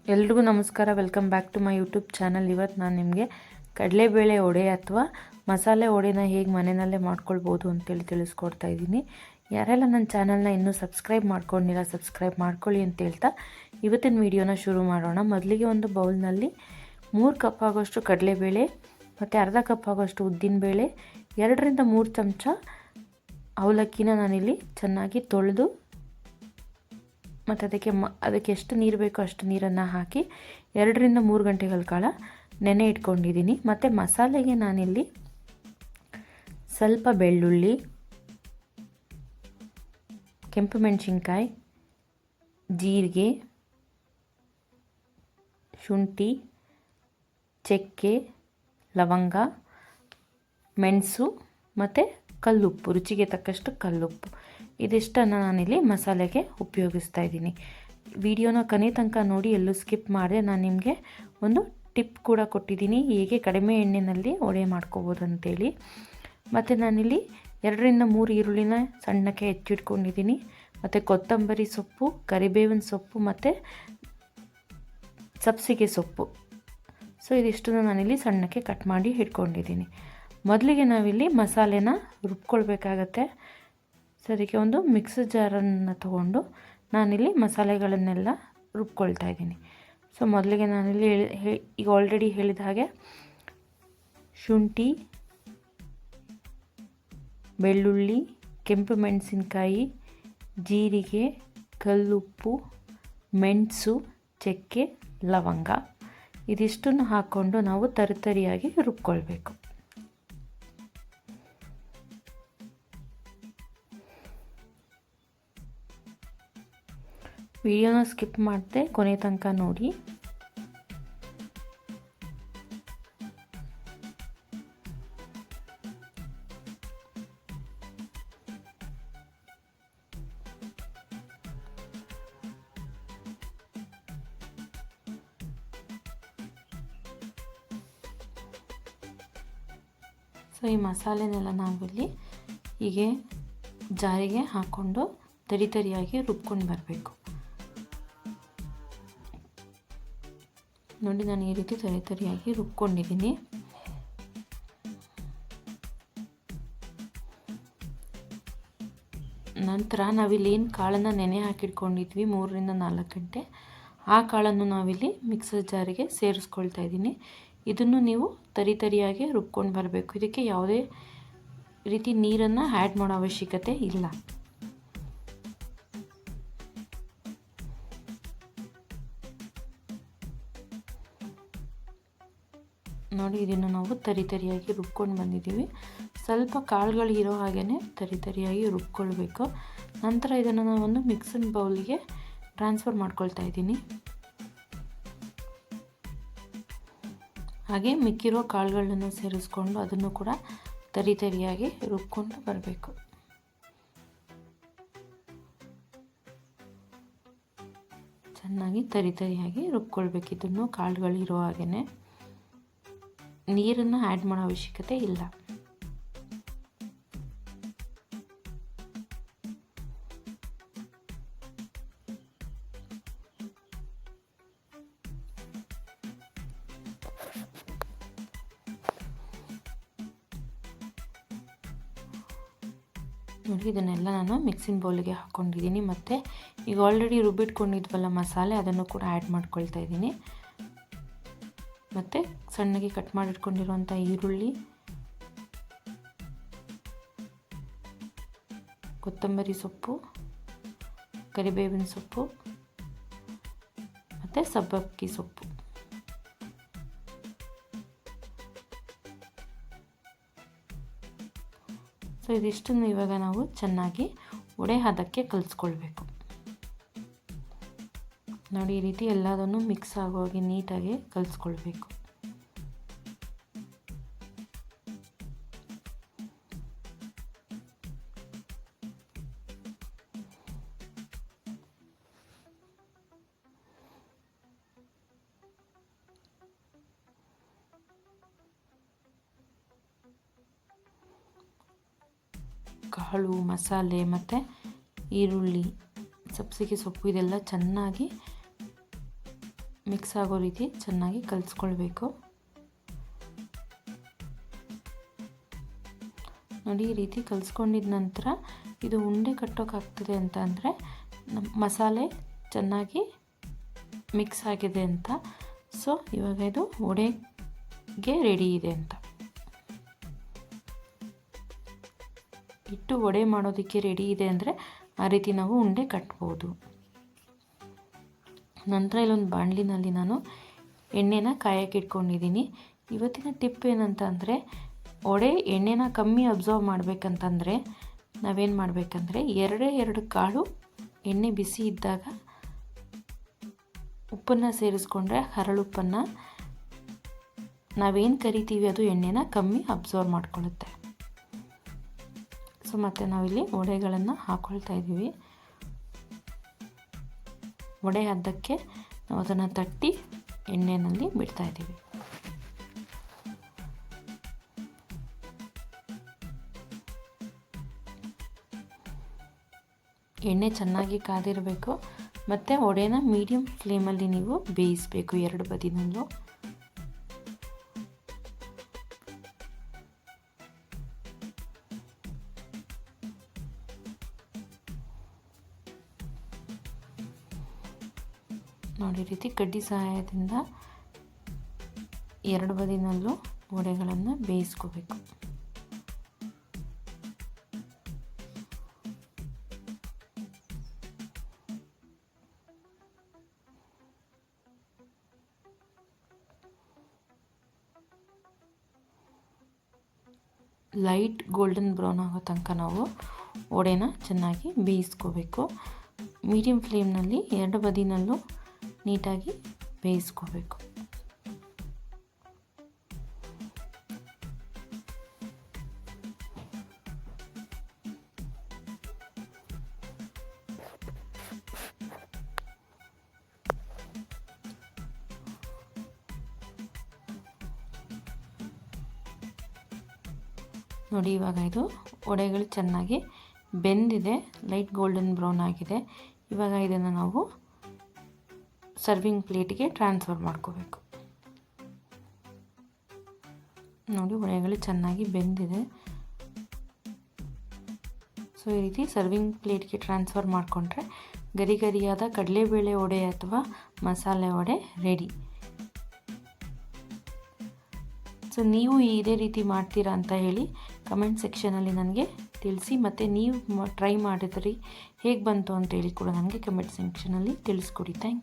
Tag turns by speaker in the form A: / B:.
A: ಎಲ್ರಿಗೂ ನಮಸ್ಕಾರ. Welcome back to my YouTube channel. ಇವತ್ತು ನಾನು ನಿಮಗೆ ಕಡಲೆಬೇಳೆ ವಡೆ ಅಥವಾ ಮಸಾಲೆ ವಡೆನ ಹೇಗೆ ಮನೆಯಲ್ಲೇ ಮಾಡ್ಕೊಳ್ಬೋದು ಅಂತೇಳಿ ತಿಳಿಸ್ಕೊಡ್ತಾ ಇದ್ದೀನಿ. ಯಾರೆಲ್ಲ ನನ್ನ ಚಾನಲ್ನ ಇನ್ನೂ ಸಬ್ಸ್ಕ್ರೈಬ್ ಮಾಡ್ಕೊಂಡಿಲ್ಲ ಸಬ್ಸ್ಕ್ರೈಬ್ ಮಾಡ್ಕೊಳ್ಳಿ ಅಂತ ಹೇಳ್ತಾ ಇವತ್ತಿನ ವಿಡಿಯೋನ ಶುರು ಮಾಡೋಣ. ಮೊದಲಿಗೆ ಒಂದು ಬೌಲ್ನಲ್ಲಿ 3 ಕಪ್ ಆಗೋಷ್ಟು ಕಡಲೆಬೇಳೆ ಮತ್ತು ಅರ್ಧ ಕಪ್ ಆಗೋಷ್ಟು ಉದ್ದಿನಬೇಳೆ, 2 ರಿಂದ 3 ಚಮಚ ಅವಲಕ್ಕಿನ ನಾನಿಲ್ಲಿ ಚೆನ್ನಾಗಿ ತೊಳೆದು ಮತ್ತು ಅದಕ್ಕೆ ಎಷ್ಟು ನೀರು ಬೇಕೋ ಅಷ್ಟು ನೀರನ್ನು ಹಾಕಿ 2 ರಿಂದ 3 ಗಂಟೆಗಳ ಕಾಲ ನೆನೆ ಇಟ್ಕೊಂಡಿದ್ದೀನಿ. ಮತ್ತು ಮಸಾಲೆಗೆ ನಾನಿಲ್ಲಿ ಸ್ವಲ್ಪ ಬೆಳ್ಳುಳ್ಳಿ, ಕೆಂಪು ಮೆಣಸಿನ್ಕಾಯಿ, ಜೀರಿಗೆ, ಶುಂಠಿ, ಚಕ್ಕೆ, ಲವಂಗ, ಮೆಣಸು ಮತ್ತು ಕಲ್ಲುಪ್ಪು, ರುಚಿಗೆ ತಕ್ಕಷ್ಟು ಕಲ್ಲುಪ್ಪು, ಇದಿಷ್ಟನ್ನು ನಾನಿಲ್ಲಿ ಮಸಾಲೆಗೆ ಉಪಯೋಗಿಸ್ತಾ ಇದ್ದೀನಿ. ವಿಡಿಯೋನ ಕೊನೆ ತನಕ ನೋಡಿ, ಎಲ್ಲೂ ಸ್ಕಿಪ್ ಮಾಡಿದೆ. ನಾನು ನಿಮಗೆ ಒಂದು ಟಿಪ್ ಕೂಡ ಕೊಟ್ಟಿದ್ದೀನಿ, ಹೇಗೆ ಕಡಿಮೆ ಎಣ್ಣೆಯಲ್ಲಿ ವಡೆ ಮಾಡ್ಕೋಬೋದು ಅಂತೇಳಿ. ಮತ್ತು ನಾನಿಲ್ಲಿ 2 ರಿಂದ 3 ಈರುಳ್ಳಿನ ಸಣ್ಣಕ್ಕೆ ಹೆಚ್ಚಿಟ್ಕೊಂಡಿದ್ದೀನಿ. ಮತ್ತು ಕೊತ್ತಂಬರಿ ಸೊಪ್ಪು, ಕರಿಬೇವಿನ ಸೊಪ್ಪು ಮತ್ತು ಸಬ್ಸಿಗೆ ಸೊಪ್ಪು, ಇದಿಷ್ಟನ್ನು ನಾನಿಲ್ಲಿ ಸಣ್ಣಕ್ಕೆ ಕಟ್ ಮಾಡಿ ಇಟ್ಕೊಂಡಿದ್ದೀನಿ. ಮೊದಲಿಗೆ ನಾವಿಲ್ಲಿ ಮಸಾಲೆನ ರುಬ್ಕೊಳ್ಬೇಕಾಗತ್ತೆ. ಅದಕ್ಕೆ ಒಂದು ಮಿಕ್ಸರ್ ಜಾರನ್ನು ತಗೊಂಡು ನಾನಿಲ್ಲಿ ಮಸಾಲೆಗಳನ್ನೆಲ್ಲ ರುಬ್ಕೊಳ್ತಾ ಇದ್ದೀನಿ. ಮೊದಲಿಗೆ ನಾನಿಲ್ಲಿ ಈಗ ಆಲ್ರೆಡಿ ಹೇಳಿದ ಹಾಗೆ ಶುಂಠಿ, ಬೆಳ್ಳುಳ್ಳಿ, ಕೆಂಪು ಮೆಣಸಿನಕಾಯಿ, ಜೀರಿಗೆ, ಕಲ್ಲುಪ್ಪು, ಮೆಣಸು, ಚಕ್ಕೆ, ಲವಂಗ, ಇದಿಷ್ಟನ್ನು ಹಾಕ್ಕೊಂಡು ನಾವು ತರಿತರಿಯಾಗಿ ರುಬ್ಕೊಳ್ಬೇಕು. ವಿಡಿಯೋನ ಸ್ಕಿಪ್ ಮಾಡದೆ ಕೊನೆ ತನಕ ನೋಡಿ. ಈ ಮಸಾಲೆನೆಲ್ಲ ನಾವಿಲ್ಲಿ ಹೀಗೆ ಜಾರಿಗೆ ಹಾಕ್ಕೊಂಡು ತರಿಯಾಗಿ ರುಬ್ಕೊಂಡು ಬರಬೇಕು. ನೋಡಿ, ನಾನು ಈ ರೀತಿ ತರಿಯಾಗಿ ರುಬ್ಕೊಂಡಿದ್ದೀನಿ. ನಂತರ ನಾವಿಲ್ಲಿ ಏನು ಕಾಳನ್ನು ನೆನೆ ಹಾಕಿಟ್ಕೊಂಡಿದ್ವಿ 3 ರಿಂದ 4 ಗಂಟೆ, ಆ ಕಾಳನ್ನು ನಾವಿಲ್ಲಿ ಮಿಕ್ಸರ್ ಜಾರಿಗೆ ಸೇರಿಸ್ಕೊಳ್ತಾ ಇದ್ದೀನಿ. ಇದನ್ನು ನೀವು ತರಿಯಾಗಿ ರುಬ್ಕೊಂಡು ಬರಬೇಕು. ಇದಕ್ಕೆ ಯಾವುದೇ ರೀತಿ ನೀರನ್ನು ಆ್ಯಡ್ ಮಾಡೋ ಅವಶ್ಯಕತೆ ಇಲ್ಲ. ನೋಡಿ, ಇದನ್ನು ನಾವು ತರಿಯಾಗಿ ರುಬ್ಕೊಂಡು ಬಂದಿದ್ದೀವಿ. ಸ್ವಲ್ಪ ಕಾಳುಗಳು ಇರೋ ಹಾಗೆಯೇ ತರಿಯಾಗಿ ರುಬ್ಕೊಳ್ಬೇಕು. ನಂತರ ಇದನ್ನು ನಾವು ಒಂದು ಮಿಕ್ಸಿಂಗ್ ಬೌಲಿಗೆ ಟ್ರಾನ್ಸ್ಫರ್ ಮಾಡ್ಕೊಳ್ತಾ ಇದ್ದೀನಿ. ಹಾಗೆ ಮಿಕ್ಕಿರೋ ಕಾಳುಗಳನ್ನು ಸೇರಿಸ್ಕೊಂಡು ಅದನ್ನು ಕೂಡ ತರಿಯಾಗಿ ರುಬ್ಕೊಂಡು ಬರಬೇಕು. ಚೆನ್ನಾಗಿ ತರಿಯಾಗಿ ರುಬ್ಕೊಳ್ಬೇಕು. ಇದನ್ನು ಕಾಳುಗಳಿರೋ ಹಾಗೆಯೇ, ನೀರನ್ನು ಆ್ಯಡ್ ಮಾಡೋ ಅವಶ್ಯಕತೆ ಇಲ್ಲ. ನೋಡಿ, ಇದನ್ನೆಲ್ಲ ನಾನು ಮಿಕ್ಸಿಂಗ್ ಬೌಲಿಗೆ ಹಾಕ್ಕೊಂಡಿದ್ದೀನಿ. ಮತ್ತು ಈಗ ಆಲ್ರೆಡಿ ರುಬ್ಬಿಟ್ಕೊಂಡಿದ್ವಲ್ಲ ಮಸಾಲೆ, ಅದನ್ನು ಕೂಡ ಆ್ಯಡ್ ಮಾಡ್ಕೊಳ್ತಾ ಇದ್ದೀನಿ. ಮತ್ತು ಸಣ್ಣಗೆ ಕಟ್ ಮಾಡಿಟ್ಕೊಂಡಿರುವಂಥ ಈರುಳ್ಳಿ, ಕೊತ್ತಂಬರಿ ಸೊಪ್ಪು, ಕರಿಬೇವಿನ ಸೊಪ್ಪು ಮತ್ತು ಸಬ್ಬಕ್ಕಿ ಸೊಪ್ಪು, ಇದಿಷ್ಟನ್ನು ಇವಾಗ ನಾವು ಚೆನ್ನಾಗಿ ವಡೆ ಹದಕ್ಕೆ ಕಲಿಸ್ಕೊಳ್ಬೇಕು. ನೋಡಿ, ಈ ರೀತಿ ಎಲ್ಲದನ್ನು ಮಿಕ್ಸ್ ಆಗೋಗಿ ನೀಟಾಗಿ ಕಲಿಸ್ಕೊಳ್ಬೇಕು. ಕಾಳು, ಮಸಾಲೆ ಮತ್ತು ಈರುಳ್ಳಿ, ಸಬ್ಸಿಗೆ ಸೊಪ್ಪು ಇದೆಲ್ಲ ಚೆನ್ನಾಗಿ ಮಿಕ್ಸ್ ಆಗೋ ರೀತಿ ಚೆನ್ನಾಗಿ ಕಲಿಸ್ಕೊಳ್ಬೇಕು. ನೋಡಿ, ಈ ರೀತಿ ಕಲಿಸ್ಕೊಂಡಿದ ನಂತರ ಇದು ಉಂಡೆ ಕಟ್ಟೋಕ್ಕಾಗ್ತದೆ ಅಂತ ಅಂದರೆ ಮಸಾಲೆ ಚೆನ್ನಾಗಿ ಮಿಕ್ಸ್ ಆಗಿದೆ ಅಂತ. ಸೊ ಇವಾಗ ಇದು ವಡೆಗೆ ರೆಡಿ ಇದೆ ಅಂತ. ಹಿಟ್ಟು ವಡೆ ಮಾಡೋದಕ್ಕೆ ರೆಡಿ ಇದೆ ಅಂದರೆ ಆ ರೀತಿ ನಾವು ಉಂಡೆ ಕಟ್ಬೋದು. ನಂತರ ಇಲ್ಲೊಂದು ಬಾಣಲಿನಲ್ಲಿ ನಾನು ಎಣ್ಣೆನ ಕಾಯಕ್ಕೆ ಇಟ್ಕೊಂಡಿದ್ದೀನಿ. ಇವತ್ತಿನ ಟಿಪ್ ಏನಂತ ಅಂದರೆ, ವಡೆ ಎಣ್ಣೆನ ಕಮ್ಮಿ ಅಬ್ಸರ್ವ್ ಮಾಡಬೇಕಂತಂದರೆ ನಾವೇನು ಮಾಡಬೇಕಂದ್ರೆ, ಎರಡು ಕಾಳು ಎಣ್ಣೆ ಬಿಸಿ ಇದ್ದಾಗ ಉಪ್ಪನ್ನು ಸೇರಿಸ್ಕೊಂಡ್ರೆ ಹರಳುಪ್ಪನ್ನು ನಾವೇನು ಕರಿತೀವಿ ಅದು ಎಣ್ಣೆನ ಕಮ್ಮಿ ಅಬ್ಸರ್ವ್ ಮಾಡ್ಕೊಳ್ಳುತ್ತೆ. ಸೊ ಮತ್ತು ನಾವಿಲ್ಲಿ ವಡೆಗಳನ್ನು ಹಾಕ್ಕೊಳ್ತಾ ಇದ್ದೀವಿ. ವಡೆ ಹದ್ದಕ್ಕೆ ನಾವು ಅದನ್ನು ತಟ್ಟಿ ಎಣ್ಣೆಯಲ್ಲಿ ಬಿಡ್ತಾ ಇದ್ದೀವಿ. ಎಣ್ಣೆ ಚೆನ್ನಾಗಿ ಕಾದಿರಬೇಕು ಮತ್ತು ವಡೆನ ಮೀಡಿಯಮ್ ಫ್ಲೇಮಲ್ಲಿ ನೀವು ಬೇಯಿಸಬೇಕು ಎರಡು ಬದಿನಲ್ಲೂ. ನೋಡಿ, ರೀತಿ ಕಡ್ಡಿ ಸಹಾಯದಿಂದ ಎರಡು ಬದಿನಲ್ಲೂ ವಡೆಗಳನ್ನು ಬೇಯಿಸ್ಕೋಬೇಕು. ಲೈಟ್ ಗೋಲ್ಡನ್ ಬ್ರೌನ್ ಆಗೋ ತನಕ ನಾವು ವಡೆನ ಚೆನ್ನಾಗಿ ಬೇಯಿಸ್ಕೋಬೇಕು. ಮೀಡಿಯಮ್ ಫ್ಲೇಮ್ನಲ್ಲಿ ಎರಡು ಬದಿನಲ್ಲೂ ನೀಟಾಗಿ ಬೇಯಿಸ್ಕೋಬೇಕು. ನೋಡಿ, ಇವಾಗ ಇದು ವಡೆಗಳು ಚೆನ್ನಾಗಿ ಬೆಂದಿದೆ, ಲೈಟ್ ಗೋಲ್ಡನ್ ಬ್ರೌನ್ ಆಗಿದೆ. ಇವಾಗ ಇದನ್ನು ನಾವು ಸರ್ವಿಂಗ್ ಪ್ಲೇಟ್ಗೆ ಟ್ರಾನ್ಸ್ಫರ್ ಮಾಡ್ಕೋಬೇಕು. ನೋಡಿ, ವಡೆಗಳು ಚೆನ್ನಾಗಿ ಬೆಂದಿದೆ. ಸೊ ಈ ರೀತಿ ಸರ್ವಿಂಗ್ ಪ್ಲೇಟ್ಗೆ ಟ್ರಾನ್ಸ್ಫರ್ ಮಾಡಿಕೊಂಡ್ರೆ ಗರಿ ಗರಿಯಾದ ಕಡಲೆಬೇಳೆ ವಡೆ ಅಥವಾ ಮಸಾಲೆ ವಡೆ ರೆಡಿ. ಸೊ ನೀವು ಇದೇ ರೀತಿ ಮಾಡ್ತೀರಾ ಅಂತ ಹೇಳಿ ಕಮೆಂಟ್ ಸೆಕ್ಷನಲ್ಲಿ ನನಗೆ ತಿಳಿಸಿ. ಮತ್ತು ನೀವು ಟ್ರೈ ಮಾಡಿದ್ರಿ ಹೇಗೆ ಬಂತು ಅಂತೇಳಿ ಕೂಡ ನನಗೆ ಕಮೆಂಟ್ ಸೆಕ್ಷನಲ್ಲಿ ತಿಳಿಸ್ಕೊಡಿ. Thank you.